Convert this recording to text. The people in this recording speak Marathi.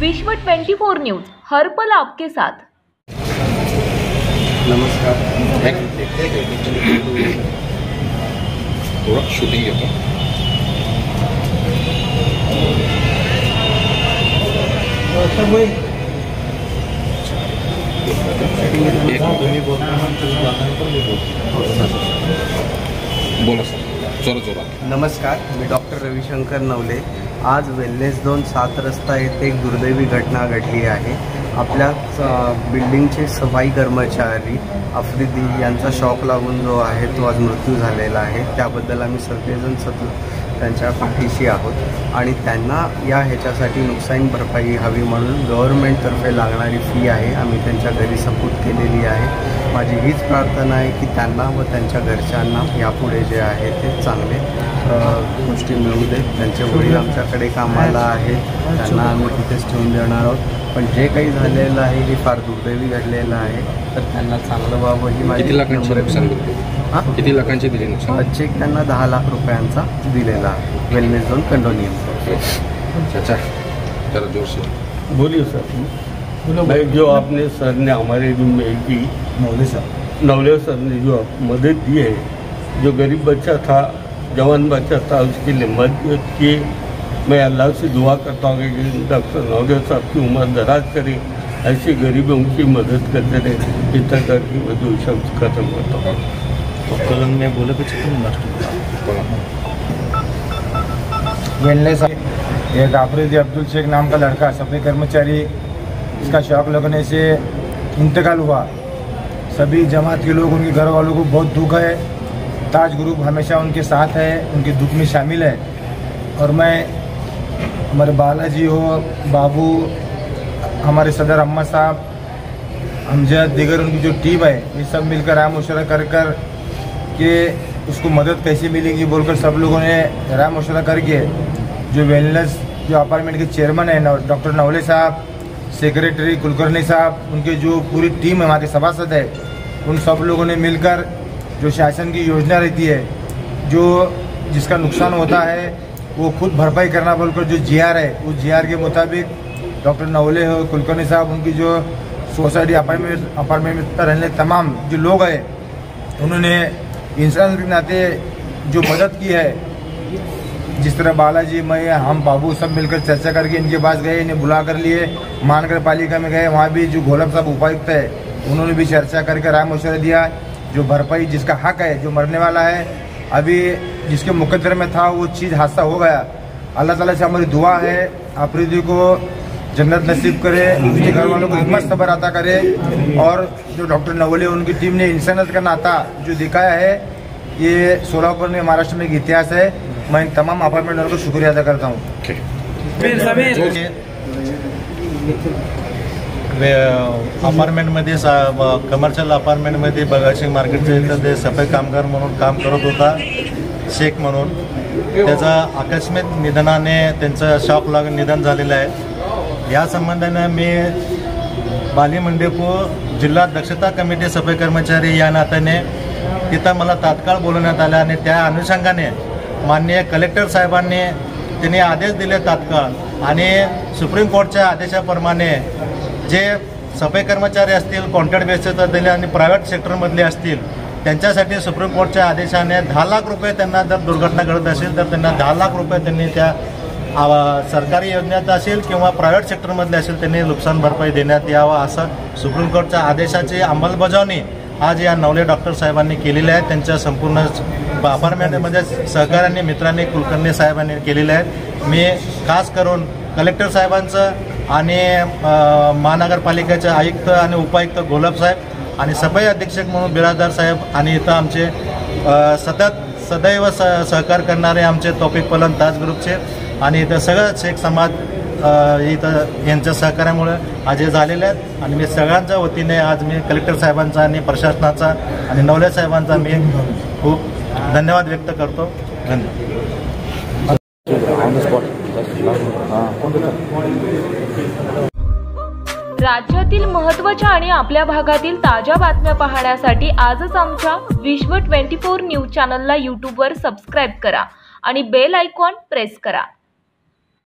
विश्व 24 न्यूज हर पल आपके साथ। नमस्कार। थोड़ा शूटिंग घेतो। बोला सर, जोरात। नमस्कार, मी डॉक्टर रविशंकर नवले। आज वेलनेस झोन 7 रस्ता येथे एक दुर्दैवी घटना घडली आहे। आपल्या बिल्डिंगचे सफाई कर्मचारी आफ्रिदी यांचा शॉक लागून जो आहे तो आज मृत्यू झालेला आहे। त्याबद्दल आम्ही सगळेजण त्यांच्या पाठीशी आहोत आणि त्यांना या ह्याच्यासाठी नुकसान भरपाई हवी म्हणून गव्हर्नमेंटतर्फे लागणारी फी आहे आम्ही त्यांच्या घरी सपोर्ट केलेली आहे। माझी हीच प्रार्थना आहे की त्यांना व त्यांच्या घरच्यांना यापुढे जे आहे ते चांगले गोष्टी मिळू दे। त्यांचे वडील आमच्याकडे कामाला आहेत, त्यांना आम्ही तिथेच ठेवून देणार आहोत। पण जे काही झालेलं आहे हे फार दुर्दैवी घडलेलं आहे, तर त्यांना चांगलं व्हावं ही माझी। किती लाखांचे नुकसान किती लाखांचे दिले नुकसान? चेक त्यांना 10 लाख रुपयांचा दिलेला आहे वेलनेस झोन कंडोनियम। चाचा जरा जोर से बोलिए सर। भाई जो आपने सर ने हमारे की नवले सर ने जो मदद दी है, जो गरीब बच्चा था, जवान बच्चा था, उसके लिए मदद की। मैं अल्लाह से दुआ करता हूँ कि डॉक्टर नवले साहब की उम्र दराज करें, ऐसे गरीबों की मदद करते रहे। इतना करके मैं 2 शब्द खत्म करता हूँ। तो कल में बोले कुछ वेलनेस एक आफरीदी अब्दुल शेख नाम का लड़का सफाई कर्मचारी, इसका शॉक लगने से इंतकाल हुआ। सभी जमात के लोग, उनके घर वालों को बहुत दुख है। ताज ग्रुप हमेशा उनके साथ है, उनके दुख में शामिल है। और मैं हमारे बालाजी हो, बाबू, हमारे सदर अम्मा साहब, हमजद, दीगर उनकी जो टीम है, ये सब मिलकर राय मशवरा कर के उसको मदद कैसे मिलेगी बोलकर सब लोगों ने राय मशवरा करके जो वेलनेस जो अपार्टमेंट के चेयरमैन है डॉक्टर नवले साहब, सेक्रेटरी कुलकर्णी साहब, उनके जो पूरी टीम है, वहाँ के सभासद है, उन सब लोगों ने मिलकर जो शासन की योजना रहती है, जो जिसका नुकसान होता है वो खुद भरपाई करना बोलकर जो जीआर है, उस जीआर के मुताबिक डॉक्टर नवले हो, कुलकर्णी साहब, उनकी जो सोसाइटी अपार्टमेंट में रहने तमाम जो लोग हैं, उन्होंने इंसान के नाते जो मदद की है। जिस तरह बालाजी, मैं, हम, बाबू सब मिलकर चर्चा करके इनके पास गए, इन्हें बुला कर लिए। मानकर पालिका में गए, वहाँ भी जो घोलप साहब उपायुक्त है, उन्होंने भी चर्चा करके राय मशवरा दिया। जो भरपाई जिसका हक है, जो मरने वाला है, अभी जिसके मुकद्दर में था वो चीज़ हादसा हो गया। अल्लाह ताला से हमारी दुआ है आफरीदी को जन्नत नसीब करे, उसके घर वालों को हिम्मत सब्र अता करे। और जो डॉक्टर नवले उनकी टीम ने इंसानियत का नाता जो दिखाया है, ये सोलापुर में, महाराष्ट्र में एक इतिहास है। मैं इन तमाम अपार्टमेंट वालों को शुक्रिया अदा करता हूँ। अपार्टमेंटमध्ये कमर्शियल अपार्टमेंटमध्ये भगतसिंग मार्केटच्या इथं ते सफाई कामगार म्हणून काम करत होता, शेख म्हणून। त्याचा आकस्मिक निधनाने त्यांचं शॉक लागून निधन झालेलं आहे। या संबंधाने मी बाली मंडेपो जिल्हा दक्षता कमिटी सफाई कर्मचारी या नात्याने तिथं मला तात्काळ बोलवण्यात आलं आणि त्या अनुषंगाने माननीय कलेक्टर साहेबांनी त्यांनी आदेश दिले तात्काळ। आणि सुप्रीम कोर्टच्या आदेशाप्रमाणे जे सफाई कर्मचारी असतील, कॉन्ट्रॅक्ट बेसिसवर दिले आणि प्रायव्हेट सेक्टरमधले असतील, त्यांच्यासाठी सुप्रीम कोर्टच्या आदेशाने 10 लाख रुपये त्यांना जर दुर्घटना घडत असेल तर त्यांना 10 लाख रुपये त्यांनी त्या सरकारी योजनेत असेल किंवा प्रायव्हेट सेक्टरमधले असेल त्यांनी नुकसान भरपाई देण्यात यावं, असं सुप्रीम कोर्टच्या आदेशाची अंमलबजावणी आज या नवले डॉक्टर साहेबांनी केलेली आहे। त्यांच्या संपूर्ण अपार्टमेंटमध्ये सहकाऱ्यांनी, मित्रांनी, कुलकर्णी साहेबांनी केलेले आहे। मी खास करून कलेक्टर साहेबांचं आणि महानगरपालिकेचे आयुक्त आणि उपायुक्त घोलप साहेब आणि सफाई अधीक्षक म्हणून बिराजदार साहेब आणि इथं आमचे सदैव सहकार करणारे आमचे तौफिक पलन ताज ग्रुपचे आणि इथं सगळं शेख समाज इथं यांच्या सहकार्यामुळे आज हे झालेले आहेत। आणि मी सगळ्यांच्या वतीने आज मी कलेक्टर साहेबांचा आणि प्रशासनाचा आणि नवले साहेबांचा मी खूप धन्यवाद व्यक्त करतो। धन्यवाद। राज्यातील महत्त्वाच्या आणि आपल्या भागातील ताज्या बातम्या पाहण्यासाठी आजच आमच्या विश्व 24 न्यूज चॅनलला यूट्यूबवर सबस्क्राईब करा आणि बेल आयकॉन प्रेस करा।